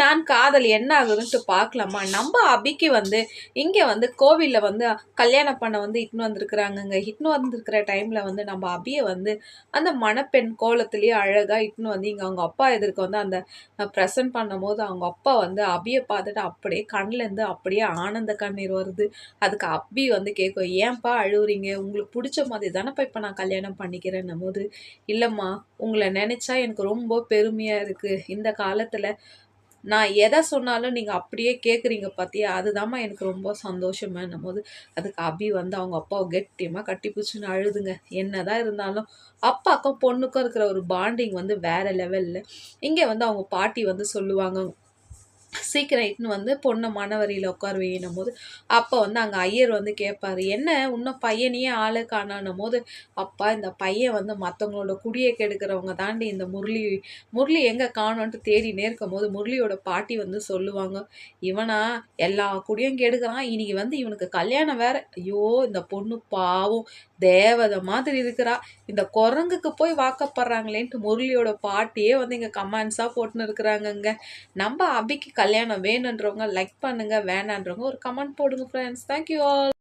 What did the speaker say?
நான் காதல் என்ன ஆகுதுன்ட்டு பார்க்கலாமா? நம்ம அபிக்கு வந்து இங்கே வந்து கோவிலில் வந்து கல்யாணம் பண்ண வந்து இட்டுன்னு வந்திருக்கிறாங்கங்க. இட்டுன்னு வந்திருக்கிற டைமில் வந்து நம்ம அபியை வந்து அந்த மணப்பெண் கோலத்திலேயே அழகாக இட்டுன்னு வந்து இங்கே அவங்க அப்பா எதிர்க்க வந்து அந்த ப்ரெசன்ட் பண்ணும்போது அவங்க அப்பா வந்து அபியை பார்த்துட்டு அப்படியே கண்ணிலேருந்து அப்படியே ஆனந்த கண்ணீர் வருது. அதுக்கு அபி வந்து கேட்கும், ஏன்பா அழுவுறீங்க? உங்களுக்கு பிடிச்ச மாதிரி தானேப்பா இப்போ நான் கல்யாணம் பண்ணிக்கிறேன்னும் போது, இல்லைம்மா உங்களை நினச்சா எனக்கு ரொம்ப பெருமையாக இருக்குது. இந்த காலத்தில் நான் எதை சொன்னாலும் நீங்க அப்படியே கேட்குறீங்க பாத்தியா? அதுதாம்மா எனக்கு ரொம்ப சந்தோஷமேன்னும்போது, அதுக்கு அபி வந்து அவங்க அப்பாவ கெட்டியமா கட்டிப்புடிச்சுன்னு அழுதுங்க. என்னதான் இருந்தாலும் அப்பாக்கும் பொண்ணுக்கும் இருக்கிற ஒரு பாண்டிங் வந்து வேற லெவல்ல. இங்க வந்து அவங்க பாட்டி வந்து சொல்லுவாங்க, சீக்கிரம் இட்டுன்னு வந்து பொண்ணை மணவரையில் உட்கார வைன்னும் போது, அப்போ வந்து அங்கே ஐயர் வந்து கேட்பாரு, என்ன இன்னும் பையனையே ஆளை காணோன்னும் போது, அப்பா இந்த பையன் வந்து மற்றவங்களோட குடியை கெடுக்கிறவங்க தாண்டி இந்த முரளி முரளி எங்கே காணோன்ட்டு தேடினே இருக்கும் போது முரளியோட பாட்டி வந்து சொல்லுவாங்க, இவனா எல்லா குடியும் கெடுக்கிறான், இன்னைக்கு வந்து இவனுக்கு கல்யாணம் வேற. ஐயோ இந்த பொண்ணு பாவம் தேவதை மாதிரி இருக்கிறா, இந்த குரங்குக்கு போய் வாக்கப்படுறாங்களேன்ட்டு முரளியோட பாட்டியே வந்து இங்கே கமெண்ட்ஸாக போட்டுன்னு இருக்கிறாங்கங்க. நம்ம அபிக்கு கல்யாணம் வேணுன்றவங்க லைக் பண்ணுங்க, வேணான்றவங்க ஒரு கமெண்ட் போடுங்க ஃப்ரெண்ட்ஸ். Thank you all.